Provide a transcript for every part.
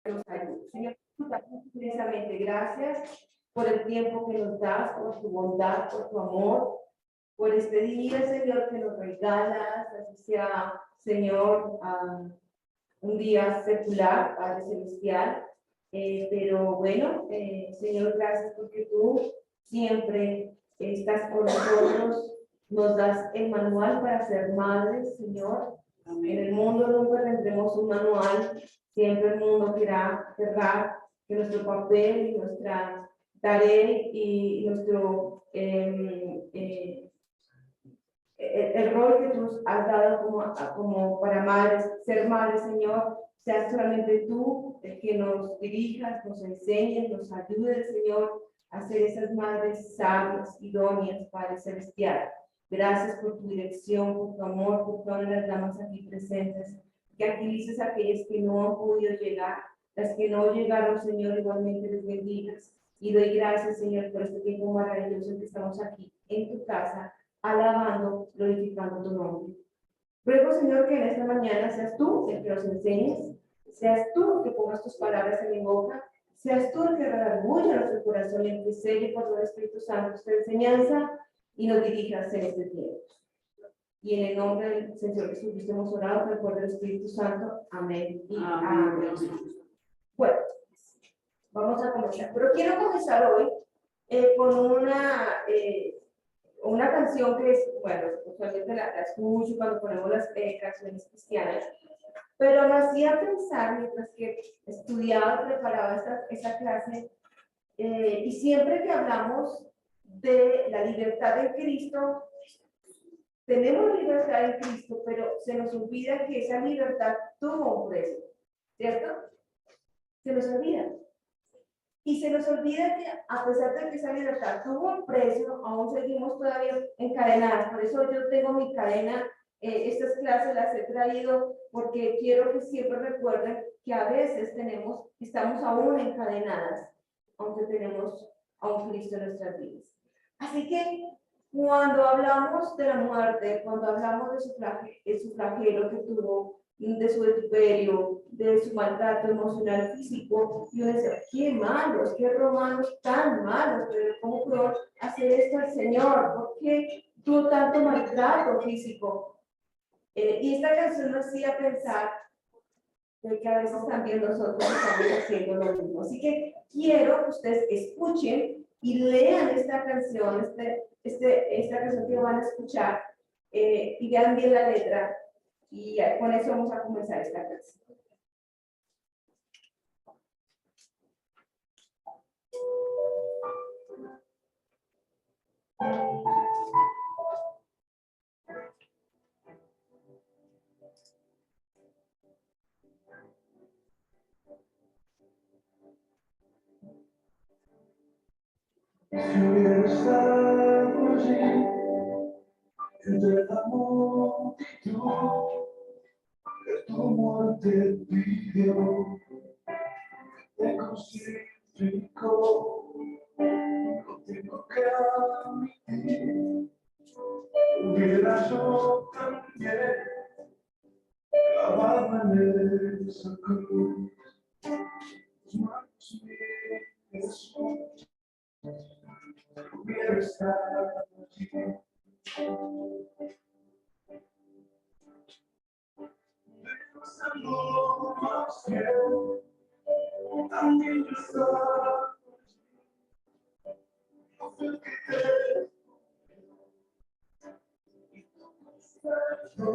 nos ayude. Señor, inmensamente gracias por el tiempo que nos das, por tu bondad, por tu amor, por este día, Señor, que nos regalas, así sea, Señor, un día secular, Padre Celestial. Pero bueno, Señor, gracias porque tú siempre estás con nosotros, nos das el manual para ser madres, Señor. Amén. En el mundo nunca tendremos un manual, siempre el mundo querrá que nuestro papel y nuestra tarea y nuestro el rol que tú nos has dado como para madres, ser madres, Señor, seas solamente tú el que nos dirijas, nos enseñes, nos ayudes, Señor, a ser esas madres sabias, idóneas, Padre Celestial. Gracias por tu dirección, por tu amor, por todas las damas aquí presentes, que agilices a aquellas que no han podido llegar, las que no llegaron, Señor, igualmente les bendigas. Y doy gracias, Señor, por este tiempo maravilloso que estamos aquí en tu casa, alabando, glorificando tu nombre. Ruego, Señor, que en esta mañana seas tú el que nos enseñes, seas tú el que pongas tus palabras en mi boca, seas tú el que redarguya nuestro corazón y el que selle por tu Espíritu Santo esta enseñanza y nos dirijas en este tiempo. Y en el nombre del Señor Jesucristo hemos orado por el poder del Espíritu Santo. Amén y amén. Bueno, vamos a comenzar. Pero quiero comenzar hoy con una canción que es, bueno, usualmente la escucho cuando ponemos las canciones cristianas, pero me hacía pensar mientras que estudiaba y preparaba esta clase, y siempre que hablamos de la libertad en Cristo, tenemos libertad en Cristo, pero se nos olvida que esa libertad tuvo un precio, ¿cierto? Se nos olvida. Y se nos olvida que a pesar de que esa libertad tuvo un precio, aún seguimos todavía encadenadas. Por eso yo tengo mi cadena, estas clases las he traído porque quiero que siempre recuerden que a veces estamos aún encadenadas, aunque tenemos a un Cristo en nuestras vidas. Así que cuando hablamos de la muerte, cuando hablamos de su flagelo que tuvo, de su vituperio, de su maltrato emocional físico, y uno dice, qué malos, qué romanos tan malos, pero ¿cómo pudo hacer esto el Señor? ¿Por qué tuvo tanto maltrato físico? Y esta canción nos hacía pensar de que a veces también nosotros estamos haciendo lo mismo. Así que quiero que ustedes escuchen y lean esta canción, esta canción que van a escuchar, y vean bien la letra. Y con eso vamos a comenzar esta clase. Si hubiera estado allí, entre la multitud, que tu muerte pidió, te crucificó, no tengo que admitir, hubiera yo también clavado en esa cruz, tus manos mi Jesús, hubiera estado allí. Pasando más bien, también yo estaba, no fue el que te y tu consuelo,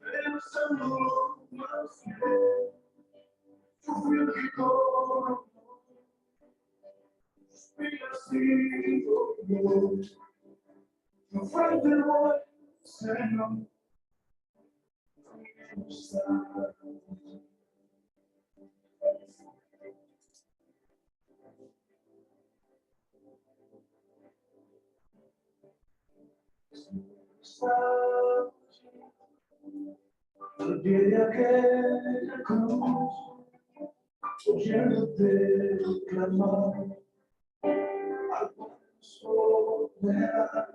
pensando más bien, fue el que coronó, suspiras y dolor, no fue el buen Señor. Al pie de aquella cruz, oyéndote clamar, al soledad,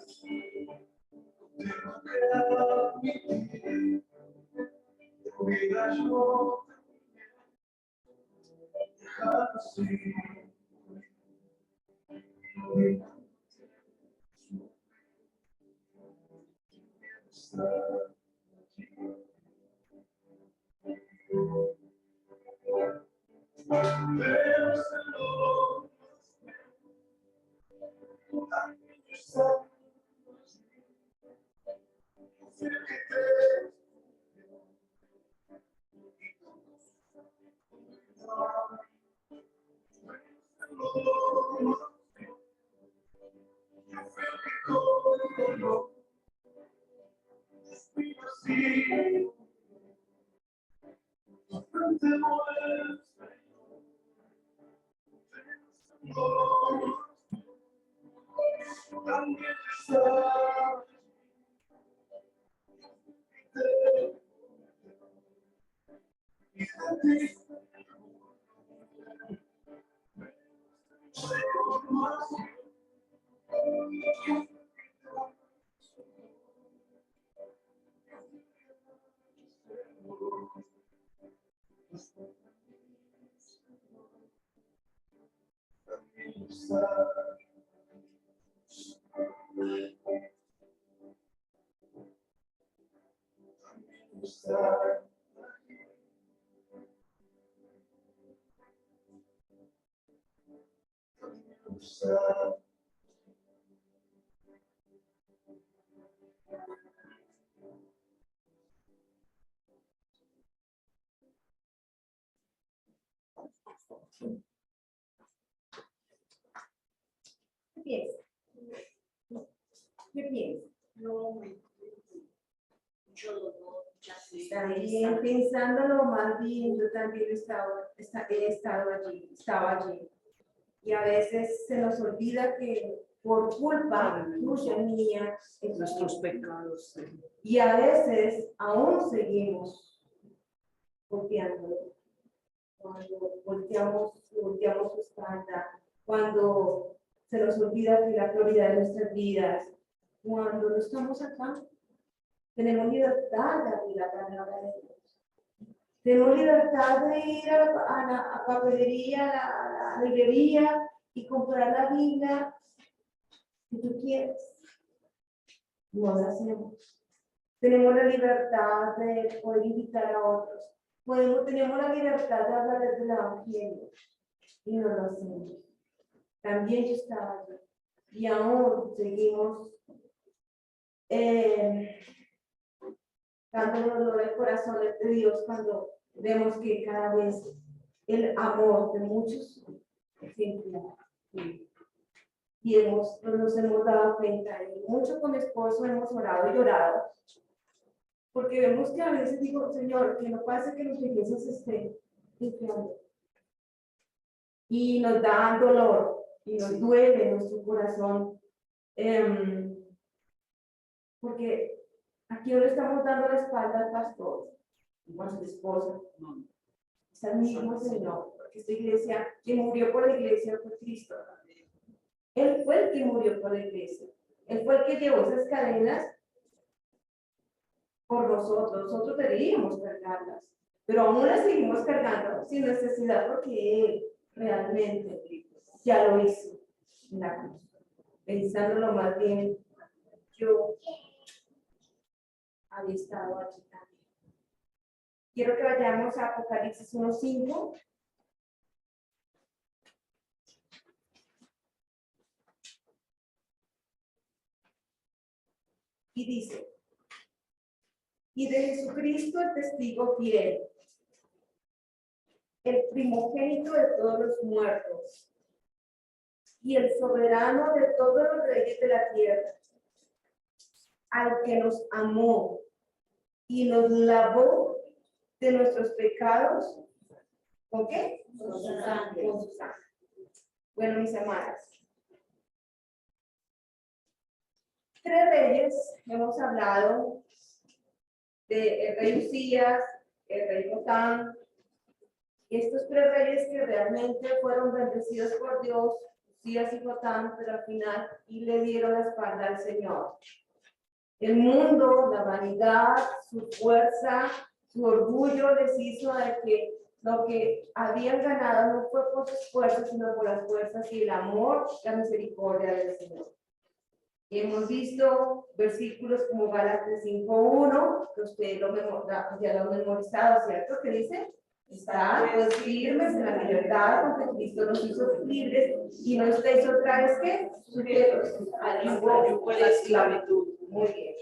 tengo que admitir, hubiera yo ¿Qué piensas? ¿Qué piensas? No, mucho dolor, ya sé. También pensándolo más bien, yo también he estado allí, estaba allí. Y a veces se nos olvida que por culpa tuya mía, es Nuestros pecados. y a veces aún seguimos golpeándolo. Cuando volteamos su espalda, cuando se nos olvida que la prioridad de nuestras vidas, cuando no estamos acá, tenemos libertad de abrir la palabra de Dios. Tenemos libertad de ir a la papelería, a la librería y comprar la Biblia que tú quieres. No lo hacemos. Tenemos la libertad de poder invitar a otros. Tenemos la libertad de hablar del Evangelio y no lo hacemos. También yo estaba allí y aún seguimos dando dolor al corazón de Dios cuando vemos que cada vez el amor de muchos se enfría. Y nos hemos dado cuenta, y mucho con mi esposo hemos orado y llorado, porque vemos que a veces digo, Señor, que no pase que nuestra iglesia se esté enfriando. Y nos da dolor, y nos duele nuestro corazón, porque aquí no le estamos dando la espalda al pastor, o a su esposa, es al mismo Señor, porque esta iglesia, que murió por la iglesia fue Cristo. Él fue el que murió por la iglesia. Él fue el que llevó esas cadenas por nosotros. Nosotros deberíamos cargarlas, pero aún las seguimos cargando sin necesidad porque Él realmente ya lo hizo en la cruz. Pensándolo más bien, yo había estado allí también. Quiero que vayamos a Apocalipsis 1:5. Y dice, y de Jesucristo el testigo fiel, el primogénito de todos los muertos, y el soberano de todos los reyes de la tierra, al que nos amó y nos lavó de nuestros pecados, ¿con qué? Con su sangre. Con su sangre. Bueno, mis amadas, 3 reyes, hemos hablado de el rey Usías, el rey Jotam, y estos 3 reyes que realmente fueron bendecidos por Dios, Usías y Jotam, pero al final y le dieron la espalda al Señor. El mundo, la vanidad, su fuerza, su orgullo les hizo de que lo que habían ganado no fue por sus fuerzas, sino por las fuerzas y el amor, la misericordia del Señor. Hemos visto versículos como Gálatas 5:1, que ustedes ya lo han memorizado, ¿cierto? Que dice, estad pues firmes en la libertad, porque Cristo nos hizo libres y no estéis otra vez que sujetos al yugo de la esclavitud. Muy bien.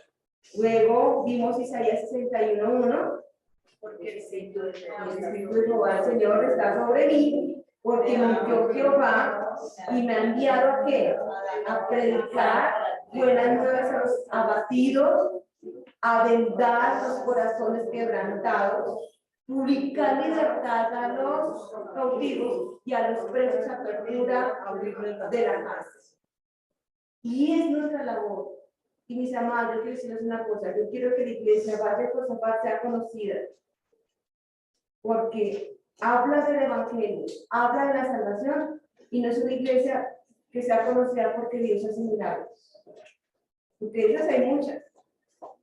Luego vimos Isaías 61:1, porque el Espíritu de Jehová, el Señor, está sobre mí, porque me envió Jehová y me ha enviado ¿a qué? A predicar buenas nuevas a los abatidos, a vendar los corazones quebrantados, publicar libertad a los cautivos y a los presos apertura de la cárcel. Y es nuestra labor. Y mis amados, yo quiero decirles una cosa, yo quiero que la iglesia vaya por su parte sea conocida, porque habla del evangelio, habla de la salvación, y no es una iglesia que sea conocida porque Dios hace milagros. Porque ellas hay muchas,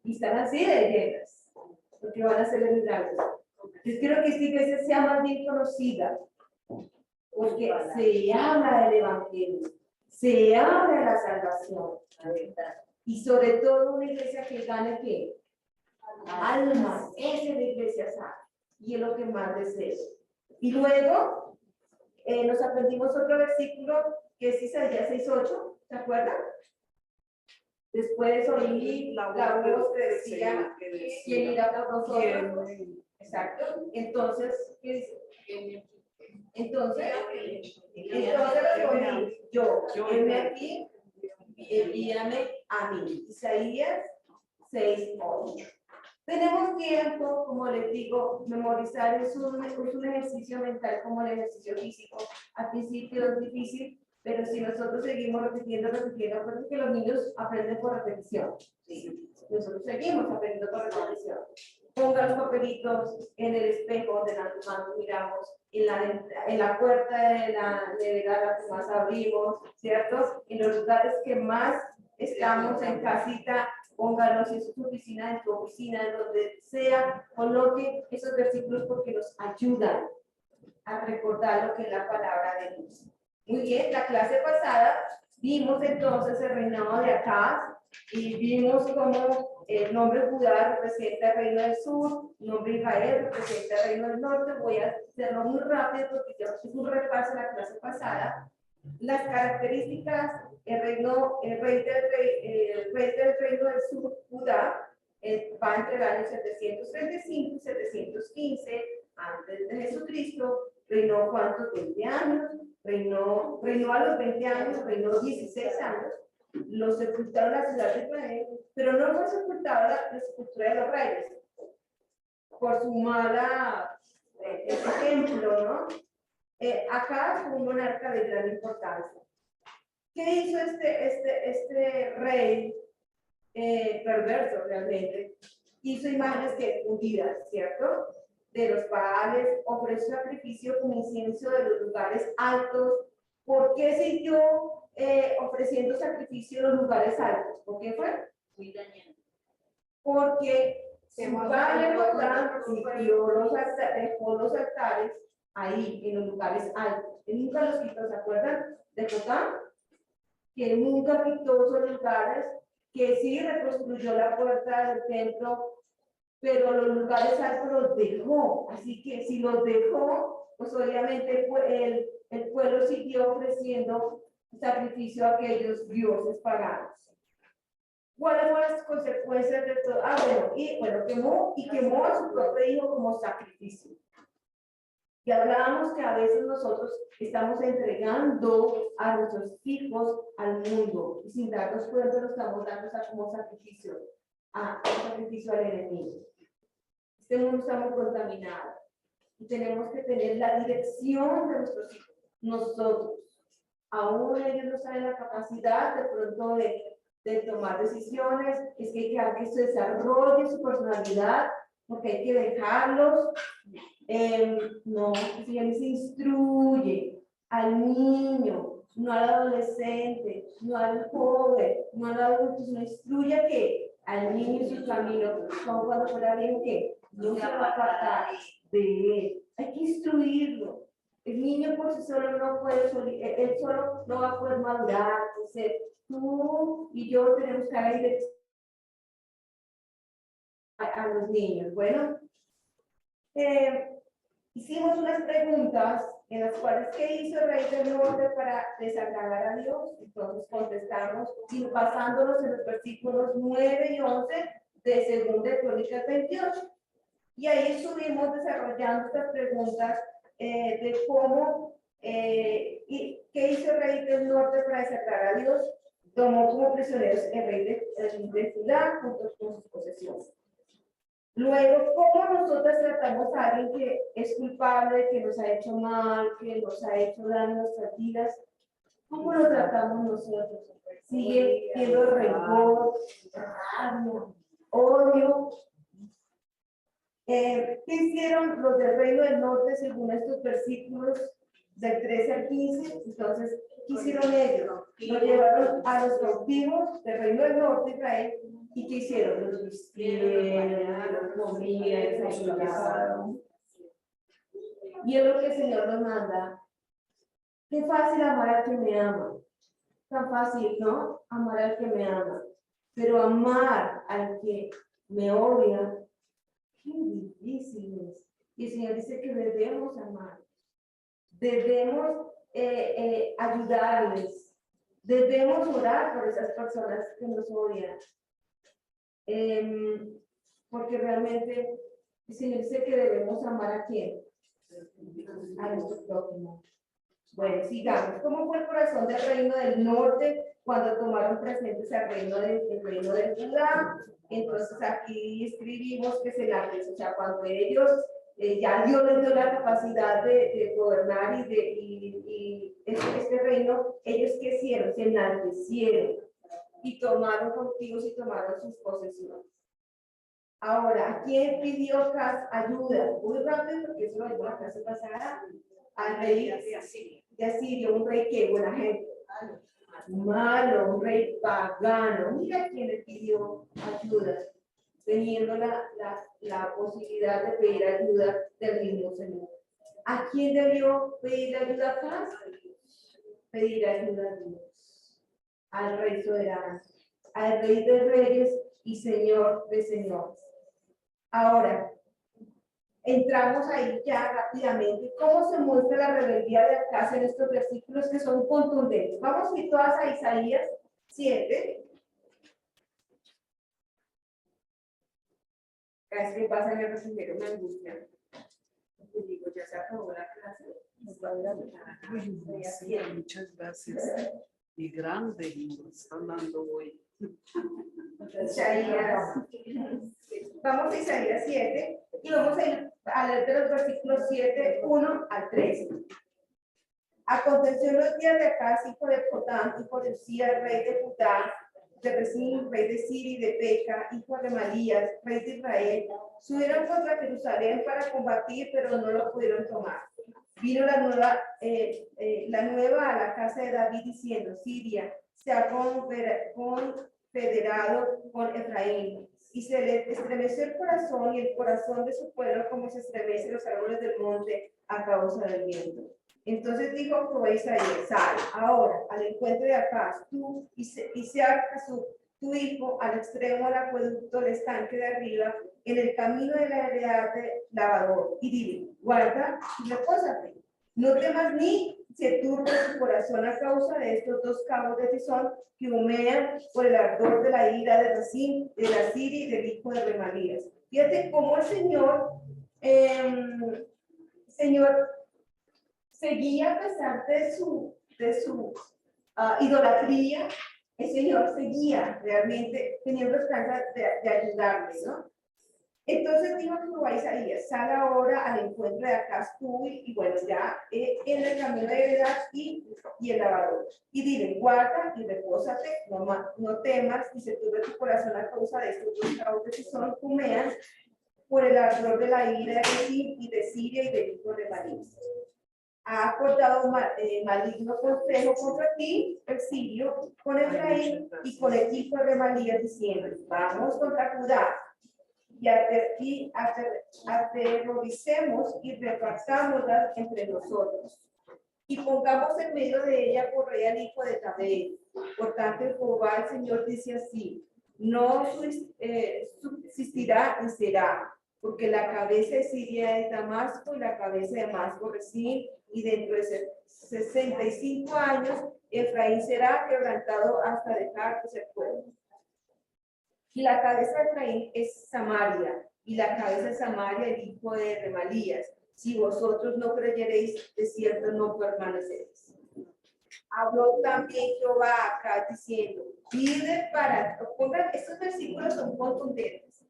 y están así de llenas, porque van a hacer milagros. Yo quiero que esta iglesia sea más bien conocida, porque se habla del evangelio, se habla de la salvación, y sobre todo una iglesia que gane ¿qué? Almas. Esa es la iglesia sana, y es lo que más deseo. Y luego nos aprendimos otro versículo que es Isaías 6:8, ¿se acuerdan? Después oí la voz que decía, ¿quién irá por nosotros? Exacto. Entonces, ¿qué dice? Entonces respondí yo, heme aquí, envíame a mí. Isaías 6:8. Tenemos tiempo, como les digo, memorizar es un ejercicio mental como el ejercicio físico. Al principio es difícil, pero si nosotros seguimos repitiendo, porque los niños aprenden por repetición. Sí. Nosotros seguimos aprendiendo por repetición. Ponga los papelitos en el espejo donde nos miramos, en la puerta de la nevera que más abrimos, ¿cierto? En los lugares que más estamos en casita, póngalos en su oficina, en donde sea, coloque esos versículos porque nos ayudan a recordar lo que es la palabra de Dios. Muy bien, la clase pasada vimos entonces el reinado de Acaz y vimos cómo el nombre Judá representa el reino del sur, el nombre Israel representa el reino del norte. Voy a hacerlo muy rápido porque ya es un repaso de la clase pasada. Las características, el rey del reino del sur, Judá, va entre el año 735 y 715 antes de Jesucristo. Reinó ¿cuántos? 20 años, reinó a los 20 años, reinó 16 años, lo sepultaron la ciudad de Israel, pero no fue sepultada la sepultura de los reyes, por su mala ejemplo, ¿no? Acá fue un monarca de gran importancia. ¿Qué hizo este rey perverso realmente? Hizo imágenes que fundidas, ¿cierto? De los Baales, ofreció sacrificio con incienso de los lugares altos. ¿Por qué siguió ofreciendo sacrificio en los lugares altos? ¿Por qué fue? Muy dañado. Porque su padre Jotán dejó los altares ahí, en los lugares altos. Él nunca los quitó, ¿se acuerdan de Jotán? Que nunca quitó esos lugares, que sí reconstruyó la puerta del templo, pero los lugares altos los dejó. Así que si los dejó, pues obviamente el pueblo siguió ofreciendo sacrificio a aquellos dioses paganos. ¿Cuáles fueron las consecuencias de todo? Quemó a su propio hijo como sacrificio. Y hablábamos que a veces nosotros estamos entregando a nuestros hijos al mundo y sin darnos cuenta lo estamos dando como sacrificio al enemigo. Este mundo está muy contaminado y tenemos que tener la dirección de nuestros hijos. Nosotros, aún ellos no saben la capacidad de pronto de tomar decisiones, es que hay que dejar que se desarrolle su personalidad, porque hay que dejarlos. No, si se instruye al niño, no al adolescente, no al joven, no al adulto, sino instruye a que al niño en su camino, como cuando fuera bien que no se va a apartar de él. hay que instruirlo. El niño por sí solo no puede, él solo no va a poder madurar. Entonces, tú y yo tenemos que dar dirección a los niños. Bueno, hicimos unas preguntas en las cuales, ¿qué hizo el rey del norte para desagradar a Dios? Entonces contestamos y basándonos en los versículos 9 y 11 de 2 de Crónicas 28. Y ahí estuvimos desarrollando estas preguntas de cómo, y qué hizo el rey del norte para desagradar a Dios. Tomó como prisioneros el rey de Judá junto con sus posesiones. Luego, ¿cómo nosotros tratamos a alguien que es culpable, que nos ha hecho mal, que nos ha hecho daño en nuestras vidas? ¿Cómo lo tratamos nosotros? Sigue siendo rencor, rabia, odio. ¿Qué hicieron los del reino del norte según estos versículos del 13 al 15? Entonces, ¿qué hicieron ellos? Los llevaron a los cautivos del reino del norte de Israel. ¿Y qué hicieron? Los vistieron, los comían, los ayudaron. Y es lo que el Señor nos manda. Qué fácil amar al que me ama. Tan fácil, ¿no? Amar al que me ama. Pero amar al que me odia, qué difícil es. Y el Señor dice que debemos amar. Debemos ayudarles. Debemos orar por esas personas que nos odian. Porque realmente el Señor dice que debemos amar a quién, a nuestro prójimo. Bueno, sigamos. ¿Cómo fue el corazón del reino del norte cuando tomaron presentes al reino de Judá? Entonces aquí escribimos que se enalteció, o sea, cuando ellos ya Dios les dio la capacidad de gobernar y este reino, ellos ¿qué hicieron? Se enaltecieron y tomaron cautivos y tomaron sus posesiones. Ahora, ¿a quién pidió ayuda? Muy rápido, porque eso lo vimos en la clase pasada. Al rey de Asiria, un rey que buena gente. Malo, un rey pagano. Mira quién le pidió ayuda, teniendo la posibilidad de pedir ayuda del mismo Señor. ¿A quién debió pedir ayuda acá? Pedir ayuda a Dios, al rey soberano, al rey de reyes y señor de señores. Ahora, entramos ahí ya rápidamente. ¿Cómo se muestra la rebeldía de Acaz en estos versículos que son contundentes? Vamos a ir todas a Isaías 7. Cada vez que pasa el refrigerio me angustia. Te digo, ya se acabó la clase. Muchas gracias. Y grande nos están dando hoy. Isaías. Vamos a Isaías 7 y vamos a ir a leer de los versículos 7, 1 al 13. Aconteció en los días de Acaz, hijo de Jotam, hijo de Uzías, rey de Judá, de Rezín, rey de Siria y de Peca, hijo de Remalías, rey de Israel, subieron contra Jerusalén para combatir, pero no lo pudieron tomar. Vino la nueva a la casa de David diciendo: Siria se ha confederado con Efraín, y se le estremeció el corazón y el corazón de su pueblo como se estremecen los árboles del monte a causa del viento. Entonces dijo Jehová a Isaías: sal ahora al encuentro de Acaz, tú y Sear-Jasub, tu hijo, al extremo del acueducto del estanque de arriba, en el camino de la heredad de lavador, y dile: guarda y repósate. No temas ni se turbe tu corazón a causa de estos dos cabos de Cisón que humean por el ardor de la ira de Rezín, de la Siria y del hijo de Remalías. Fíjate cómo el Señor seguía a pesar de su idolatría. El Señor seguía realmente teniendo esperanza de ayudarle, ¿no? Entonces dijo Jehová a Isaías: sal ahora al encuentro de Acaz tú y bueno, ya en el camino de heredad y el lavador. Y dile: guarda y repósate, no temas, y se turbe tu corazón a causa de estos dos cabos que son humean por el ardor de la ira de Rezín y de Siria y del hijo de Remalías. Ha acordado maligno consejo contra ti, el sirio, con Efraín y con el hijo de Remalías, diciendo: vamos contra Judá aterroricemos y repartámosla entre nosotros. Y pongamos en medio de ella por rey al hijo de Tabel. Por tanto, Jehová el Señor dice así: no subsistirá ni será, porque la cabeza de Siria es Damasco y la cabeza de Damasco Resín, y dentro de 65 años Efraín será quebrantado hasta dejar de ser pueblo. Y la cabeza de Efraín es Samaria, y la cabeza de Samaria el hijo de Remalías. Si vosotros no creyereis, de cierto no permaneceréis. Habló también Jehová acá diciendo: pide para, pongan, estos versículos son contundentes.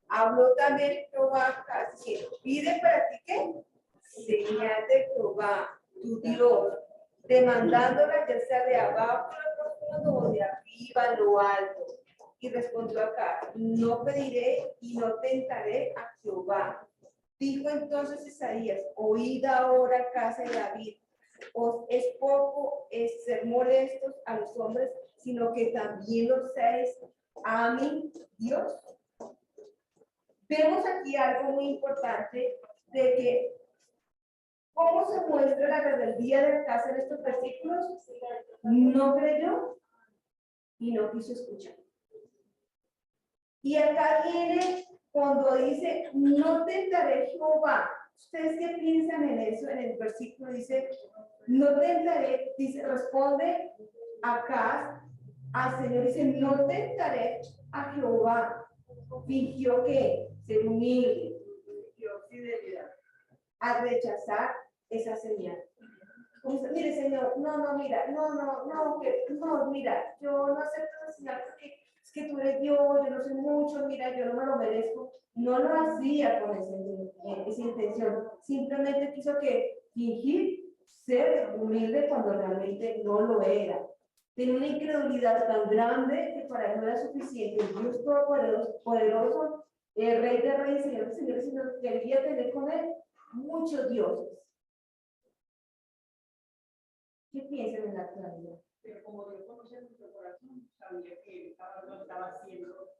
Habló también Jehová acá diciendo: pide para ti ¿qué? Señal de Jehová, tu Dios, demandándola ya sea de abajo lo profundo o de arriba lo alto. Y respondió acá: no pediré y no tentaré a Jehová. Dijo entonces Isaías: oíd ahora, casa de David, os es poco es ser molestos a los hombres, sino que también lo seáis a mi Dios. Vemos aquí algo muy importante de que cómo se muestra la rebeldía de casa en estos versículos. No creyó y no quiso escuchar. Y acá viene cuando dice: no tentaré Jehová. ¿Ustedes qué piensan en eso? En el versículo dice: no tentaré, dice, responde acá al Señor, dice: no tentaré a Jehová. Fingió que ser humilde, fingió fidelidad al rechazar esa señal. Mire, Señor, mira, mira, yo no acepto esa señal porque es que tú eres Dios, yo no sé mucho, mira, yo no me lo merezco. No lo hacía con esa intención, simplemente quiso fingir ser humilde cuando realmente no lo era. Tenía una incredulidad tan grande que para él no era suficiente. El Dios Todopoderoso, el Rey de Reyes, Señor de Señores, sino que quería tener con él muchos dioses. ¿Qué piensan en la actualidad? Pero como Dios conoce nuestro corazón, sabía que lo estaba haciendo.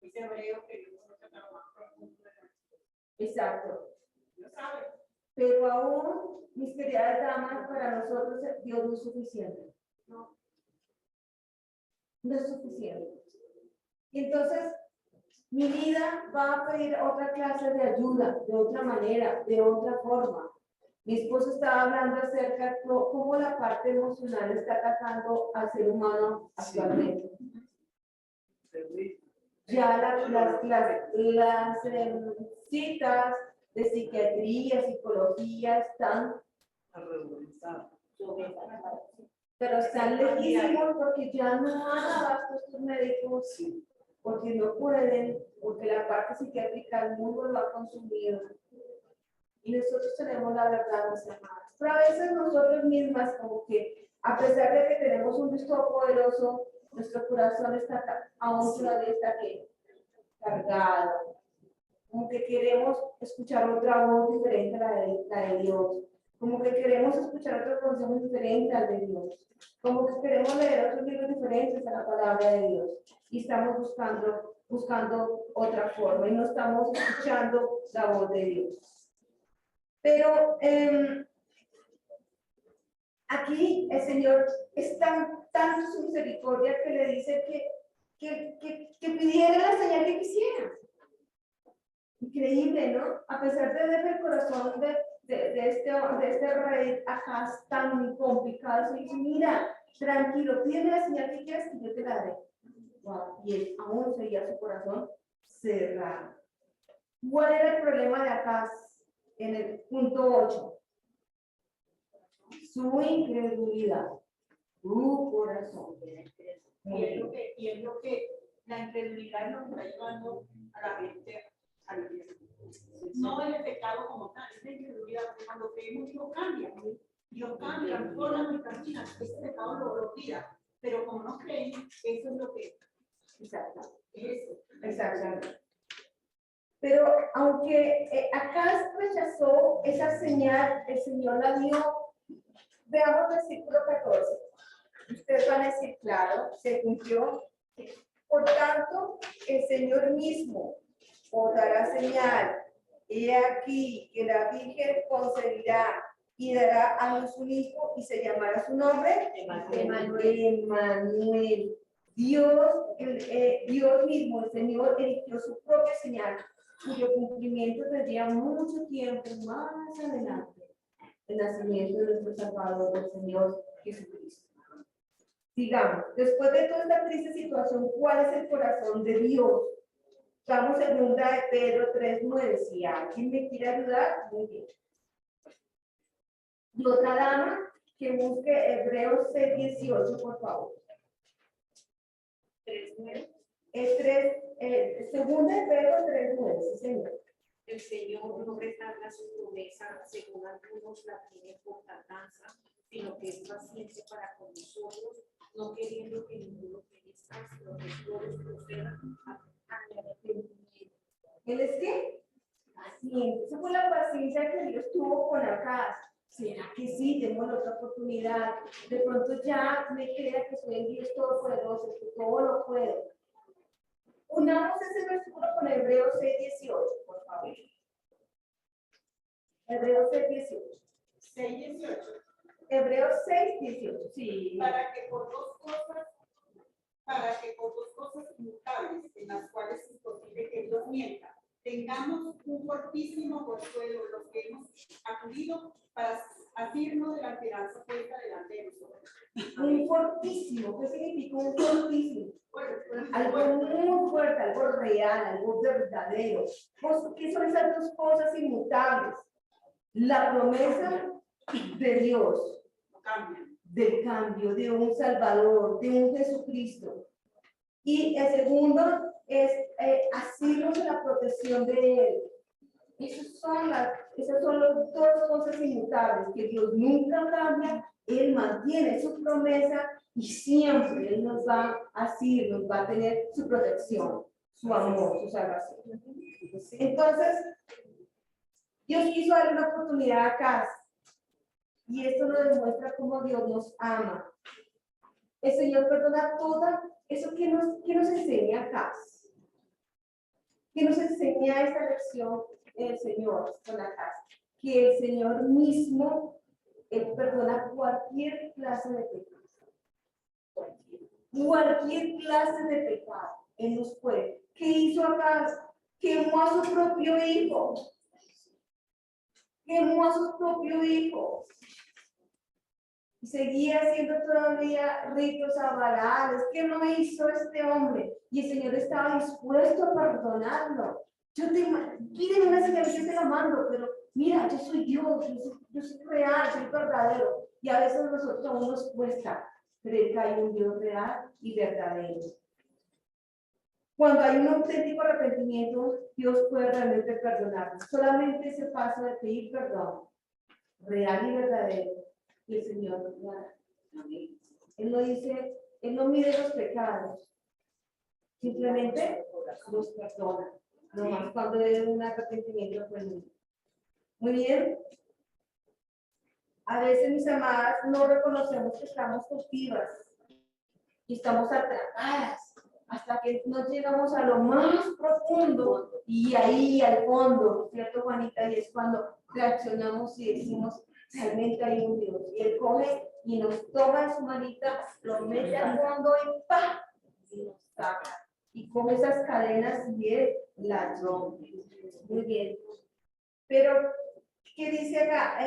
Ese hebreo que Dios conoce hasta lo más profundo de nosotros. Exacto. Dios sabe. Pero aún, mis queridas damas, para nosotros Dios no es suficiente. No es suficiente. Y entonces, mi vida va a pedir otra clase de ayuda, de otra manera, de otra forma. Mi esposo estaba hablando acerca de cómo la parte emocional está atacando al ser humano actualmente. Ya las citas de psiquiatría, psicología están pero están lejísimos porque ya no han abasto estos médicos, porque no pueden, porque la parte psiquiátrica del mundo lo ha consumido. Y nosotros tenemos la verdad, mis hermanas. Pero a veces nosotros mismas, como que, a pesar de que tenemos un Dios todopoderoso, nuestro corazón está aún todavía está cargado. Como que queremos escuchar otra voz diferente a la de Dios. Como que queremos escuchar otro consejo diferente al de Dios. Como que queremos leer otros libros diferentes a la palabra de Dios. Y estamos buscando otra forma y no estamos escuchando la voz de Dios. Pero aquí el Señor es tanto su misericordia que le dice que pidiera la señal que quisiera. Increíble, ¿no? A pesar de ver el corazón de este rey acá tan complicado, se dice: mira, tranquilo, pídeme la señal que quieras y yo te la daré. Wow. Y él aún seguía su corazón cerrado. ¿Cuál era el problema de Acaz en el punto 8? Su incredulidad, su corazón. Y es lo que la incredulidad nos está llevando a la gente al infierno. No es el pecado como tal, es la incredulidad, porque cuando creemos Dios cambia, todas nuestras vidas, ese pecado lo tira, pero como no creen, eso es lo que Exacto. es eso. Exacto. Pero aunque Acaz rechazó esa señal, el Señor la dio. Veamos el versículo 14. Ustedes van a decir: claro, se cumplió. Por tanto, el Señor mismo os dará señal. He aquí que la Virgen concebirá y dará a luz un hijo y se llamará su nombre Emmanuel. Dios mismo, el Señor, eligió su propia señal, cuyo cumplimiento tendría mucho tiempo más adelante. El nacimiento de nuestro Salvador, el Señor Jesucristo. Digamos, después de toda esta triste situación, ¿cuál es el corazón de Dios? Vamos a segunda de Pedro 3:9. Si alguien me quiere ayudar, muy bien. Y otra dama que busque Hebreos 6:18, por favor. 3:9. Segunda de Pedro 3:9, sí, señor. El Señor no retarda su promesa, según algunos la tienen por tardanza, sino que es paciente para con nosotros, no queriendo que ninguno perezca, sino que todos procedan al arrepentimiento. ¿Él es qué? Paciente. Esa fue la paciencia que Dios tuvo con Acaz. ¿Será que sí? Tenemos otra oportunidad. De pronto ya me crea que soy el Dios Todopoderoso, que todo lo puedo. Unamos ese versículo con Hebreos 6:18, por favor. Hebreos 6:18. 6:18. Hebreos 6:18, sí. Para que por dos cosas inmutables, en las cuales es posible que Dios mienta, tengamos un fortísimo consuelo los que hemos acudido para asirnos de la esperanza puesta delante de nosotros. Un fortísimo, ¿qué significa un fortísimo? Bueno, Algo muy fuerte, algo real, algo verdadero. ¿Qué son esas dos cosas inmutables? La promesa de Dios, no cambian. del cambio, de un Salvador, de un Jesucristo. Y el segundo es asirnos de la protección de Él. Esas son las dos cosas inmutables, que Dios nunca cambia, Él mantiene su promesa y siempre Él nos va a asir, nos va a tener su protección, su amor, su salvación. Entonces, Dios quiso darle una oportunidad a Acaz, y esto nos demuestra cómo Dios nos ama. El Señor perdona toda eso que nos enseña Acaz. Que nos enseña esta lección el Señor con Acaz. Que el Señor mismo perdona cualquier clase de pecado. Cualquier clase de pecado. Él nos puede. ¿Qué hizo Acaz? Quemó a su propio hijo. Quemó a su propio hijo. Y seguía haciendo todavía ritos a Baal. ¿Qué no hizo este hombre? Y el Señor estaba dispuesto a perdonarlo. Pídeme una señal, yo te la mando, pero mira, yo soy Dios, yo soy real, soy verdadero. Y a veces a nosotros aún nos cuesta creer que hay un Dios real y verdadero. Cuando hay un auténtico arrepentimiento, Dios puede realmente perdonarnos. Solamente ese paso de pedir perdón, real y verdadero, y el Señor nos dará. Él no dice, Él no mide los pecados, simplemente los perdona. No más cuando hay un arrepentimiento, pues muy bien. A veces, mis amadas, no reconocemos que estamos cautivas y estamos atrapadas hasta que no llegamos a lo más profundo y ahí al fondo, ¿cierto, Juanita? Y es cuando reaccionamos y decimos, realmente hay un Dios. Y Él coge y nos toma en su manita, lo mete al fondo y ¡pam! Y nos saca. Y coge esas cadenas y Él las rompe. Muy bien. Pero, ¿qué dice acá?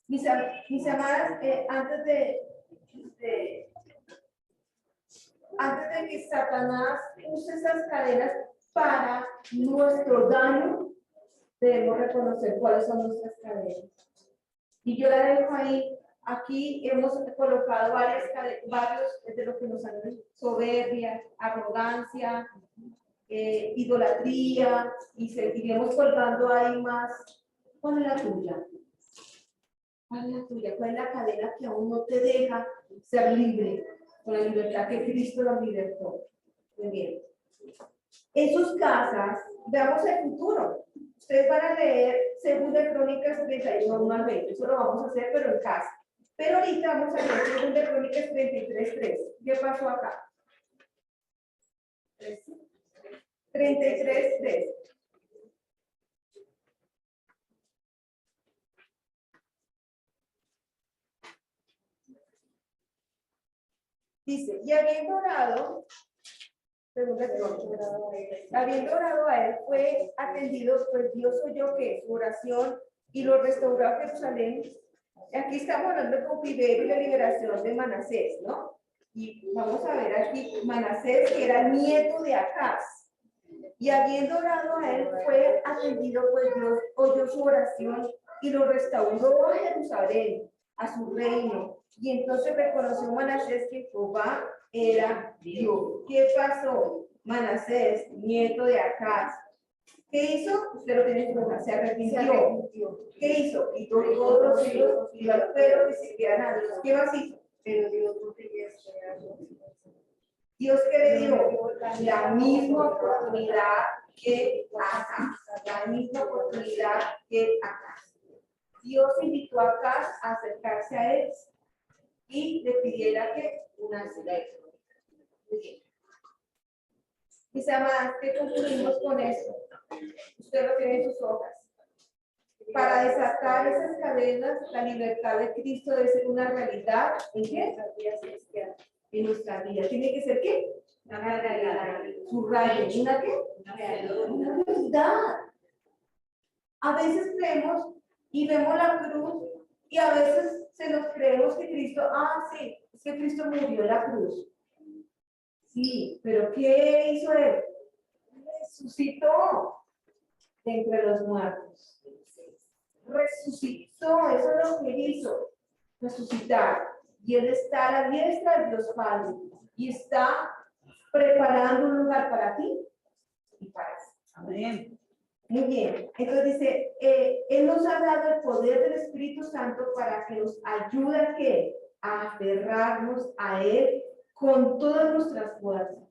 Mis amadas, antes de que Satanás use esas cadenas para nuestro daño, debemos reconocer cuáles son nuestras cadenas. Y yo la dejo ahí. Aquí hemos colocado varios de lo que nos han dicho: soberbia, arrogancia, idolatría, y seguiremos colgando ahí más. ¿Cuál es la tuya? ¿Cuál es la tuya? ¿Cuál es la cadena que aún no te deja ser libre con la libertad que Cristo nos libertó? Muy bien. En sus casas, veamos el futuro. Ustedes van a leer 2 Crónicas 31 al 20. Eso lo vamos a hacer, pero en casa. Pero ahorita vamos a leer 2 Crónicas 33:3. ¿Qué pasó acá? 33:3. Dice, y habiendo orado, habiendo orado a él, fue atendido, pues Dios oyó que su oración y lo restauró a Jerusalén. Aquí estamos hablando de cautiverio y la liberación de Manasés, ¿no? Y vamos a ver aquí Manasés, que era nieto de Acaz. Y habiendo orado a él, fue atendido, pues Dios oyó su oración y lo restauró a Jerusalén, a su reino. Y entonces reconoció Manasés que Jehová era Dios. ¿Qué pasó? Manasés, nieto de Acaz. ¿Qué hizo? Usted lo tiene que probar, se arrepintió. ¿Qué hizo? Quitó todos los ídolos y los pelos que sirvieran a Dios. ¿Qué más hizo? Pero Dios no tenía esperanza. Dios que le dio la misma oportunidad que Acaz, la misma oportunidad que Acaz. Dios invitó a Acaz a acercarse a él y le pidiera que una silencio. Muy bien. Mis amadas, ¿qué concluimos con esto? Usted lo tiene en sus hojas. Para desatar esas cadenas, la libertad de Cristo debe ser una realidad. ¿En qué? En nuestra vida. ¿Tiene que ser qué? Una realidad. Subraye. ¿Una qué? Una realidad. A veces creemos y vemos la cruz y a veces se nos creemos que Cristo, sí, es que Cristo murió en la cruz. Sí, pero ¿qué hizo él? Resucitó de entre los muertos. Resucitó, eso es lo que hizo, resucitar. Y él está a la diestra de Dios Padre y está preparando un lugar para ti y para ti. Amén. Muy bien, entonces dice, él nos ha dado el poder del Espíritu Santo para que nos ayude a ¿qué? A aferrarnos a él con todas nuestras fuerzas.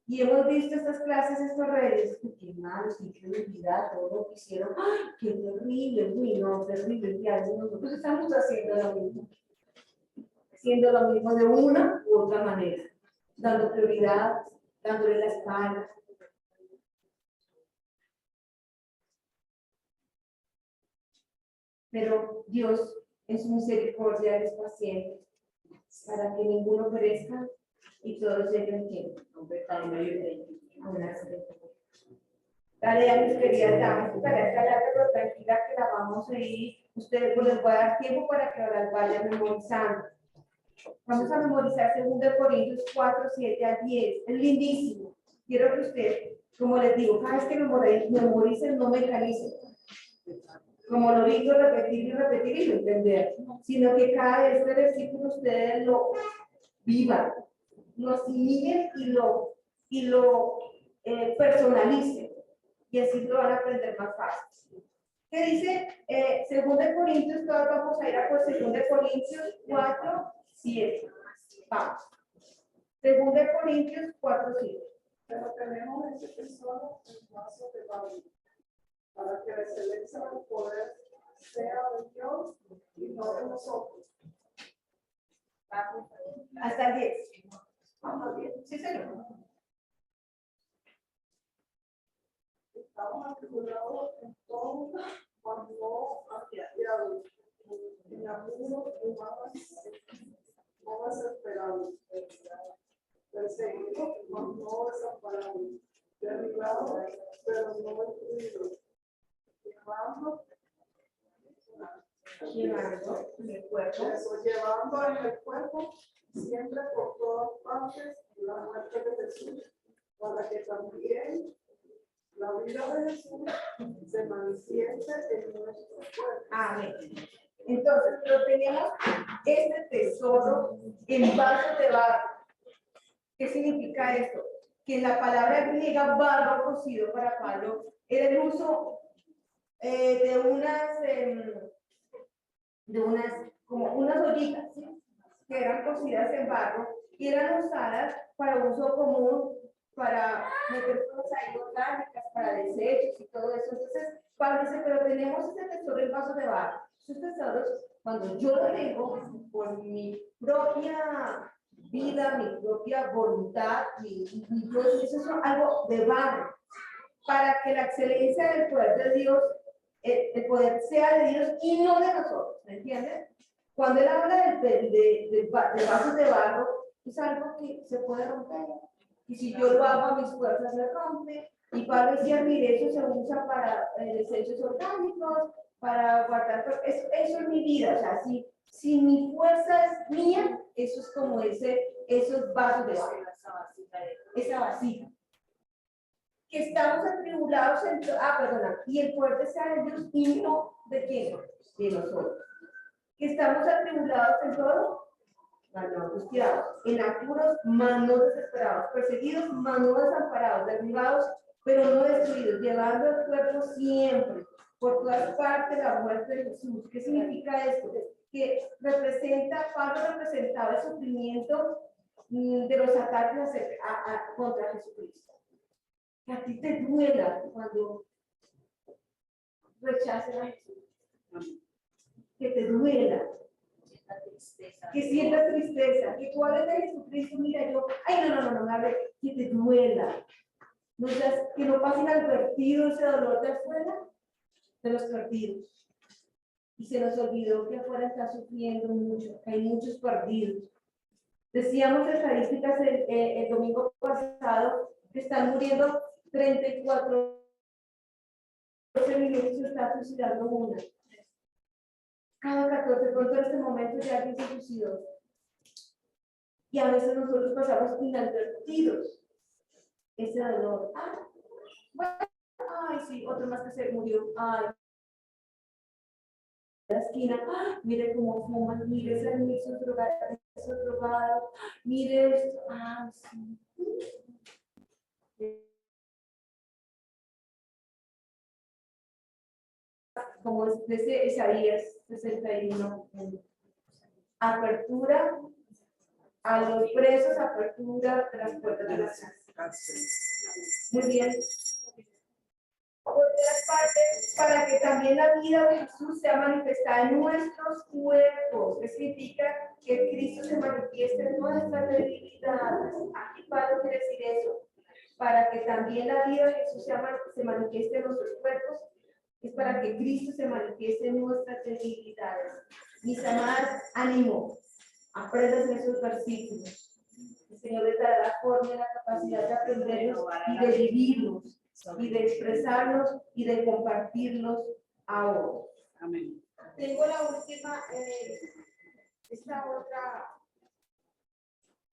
Y hemos visto estas clases, estos reyes, qué malos, qué incredulidad, todo lo que hicieron, ¡ay, qué terrible! Uy, no, terrible, ya, nosotros estamos haciendo lo mismo. Haciendo lo mismo de una u otra manera, dando prioridad, dándole la espalda. Pero Dios, en su misericordia, es paciente, para que ninguno perezca y todos lleguen a una tarea, mis queridas damas, tarea larga pero tranquila que la vamos a ir. Ustedes pues, les voy a dar tiempo para que las vayan memorizando. Vamos a memorizar 2 Corintios 4, 7 a 10. Es lindísimo. Quiero que usted, como les digo, cada vez que memoricen, no mecanicen. Como lo digo, repetir y no entender. Sino que cada vez este versículo ustedes lo vivan, lo asimilen y lo personalicen. Y así lo van a aprender más fácil. ¿Qué dice? 2 Corintios, todos vamos a ir a por 2 Corintios 4, 7. Vamos. 2 Corintios 4, 7. Pero tenemos este tesoro en vaso de barro, para que la excelencia del poder sea de Dios y no de nosotros. Hasta el 10. Vamos al 10. Sí, señor. Estamos atribulados en todo, cuando no apiados, en apuros humanos, no desesperados, perseguidos, mas no desamparados, derribados, pero no destruidos, Llevando en el cuerpo. llevando en el cuerpo siempre por todas partes la muerte de Jesús, para que también la vida de Jesús se manifieste en nuestro cuerpo. Amén. Entonces, pero tenemos este tesoro en vasos de barro. ¿Qué significa esto? Que en la palabra griega barro cocido para Pablo era el uso de como unas ollitas, ¿sí? Que eran cocidas en barro y eran usadas para uso común, para meter cosas ahí orgánicas, para desechos y todo eso. Entonces, Pablo dice, pero tenemos este tesoro en vasos de barro. Esos tesoros, cuando yo lo tengo por mi propia vida, mi propia voluntad, yo, eso es algo de barro, para que la excelencia del poder de Dios, el poder sea de Dios y no de nosotros, ¿me entiendes? Cuando él habla de vasos de barro, es algo que se puede romper. Y si yo lo hago a mis fuerzas, se rompe. Y Pablo decía, mire, eso se usa para desechos orgánicos, para guardar, eso es mi vida. O sea, si mi fuerza es mía, eso es como esos vasos de barro, esa vasija. Que estamos atribulados en, y el poder sea de Dios y no de quién, de nosotros. Que estamos atribulados en todo, mas no angustiados, en apuros, mas no desesperados, perseguidos, mas no desamparados, derribados, pero no destruidos, llevando el cuerpo siempre, por todas partes, la muerte de Jesús. ¿Qué significa esto? Que Pablo representaba el sufrimiento de los ataques contra Jesucristo. Que a ti te duela cuando rechaces a Jesús. Que te duela, que sientas tristeza, que tú hables de Jesucristo, mira yo, ay no, me hable, que te duela, no seas, que no pasen advertido ese dolor de afuera, de los perdidos. Y se nos olvidó que afuera está sufriendo mucho, que hay muchos perdidos. Decíamos estadísticas el domingo pasado que están muriendo 34 minutos, se está suicidando una. Cada 14, pronto en este momento ya alguien se suicidó. Y a veces nosotros pasamos inadvertidos ese dolor. Bueno, ay, sí, otro más que se murió. Ay, en la esquina, mire cómo fuman, mire ese amigo drogado, mire esto, sí. Como es desde Isaías 61, apertura a los presos, apertura de las puertas de las cárceles. Muy bien. Por otras partes, para que también la vida de Jesús sea manifestada en nuestros cuerpos. ¿Qué significa? Que Cristo se manifieste en nuestras debilidades. Aquí Pablo quiere decir eso. Para que también la vida de Jesús se manifieste en nuestros cuerpos, es para que Cristo se manifieste en nuestras debilidades. Mis amadas, ánimo. Aprendan esos versículos. El Señor les dará la forma y la capacidad de aprenderlos y de vivirlos, y de expresarlos y de compartirlos a otros. Amén. Tengo la última,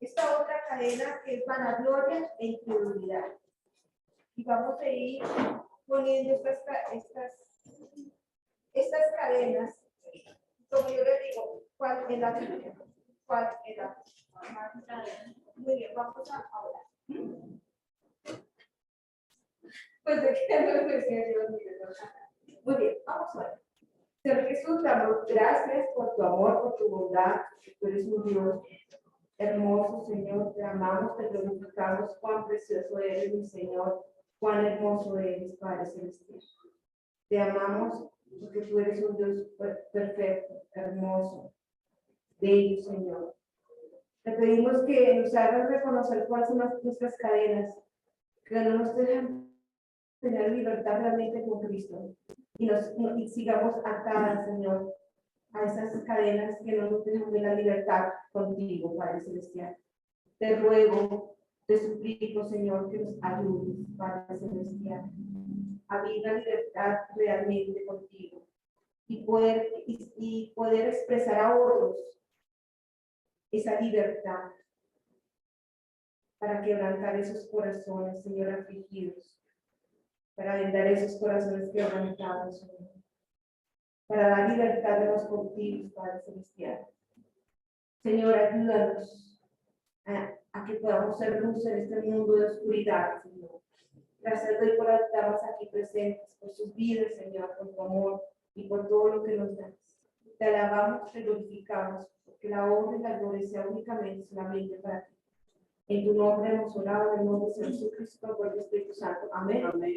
esta otra cadena que es vanagloria e incredulidad. Y vamos a ir poniendo estas cadenas, como yo les digo, ¿cuál es la primera? ¿Cuál es la primera? Muy bien, vamos a hablar. Pues de qué me decía yo, muy bien, vamos a ver. Señor Jesús, damos gracias por tu amor, por tu bondad, tú eres un Dios hermoso, Señor, te amamos, te glorificamos, cuán precioso eres, mi Señor, cuán hermoso eres, Padre Celestial. Te amamos porque tú eres un Dios perfecto, hermoso, bello, Señor. Te pedimos que nos hagas reconocer cuáles son nuestras cadenas, que no nos dejan tener libertad realmente con Cristo y sigamos atadas, Señor, a esas cadenas que no nos dejan de la libertad contigo, Padre Celestial. Te ruego, te suplico, Señor, que nos ayudes, Padre Celestial, a vivir la libertad realmente contigo y poder expresar a otros esa libertad para quebrantar esos corazones, Señor, afligidos, para vendar esos corazones quebrantados, Señor, para dar libertad a los cautivos, Padre Celestial. Señor, ayúdanos a que podamos ser luz en este mundo de oscuridad, Señor. Gracias doy por las damas aquí presentes, por sus vidas, Señor, por tu amor y por todo lo que nos das. Te alabamos, te glorificamos, porque la honra y la gloria sea únicamente solamente para ti. En tu nombre hemos orado, en el nombre de Jesucristo, por el Espíritu Santo. Amén. Amén.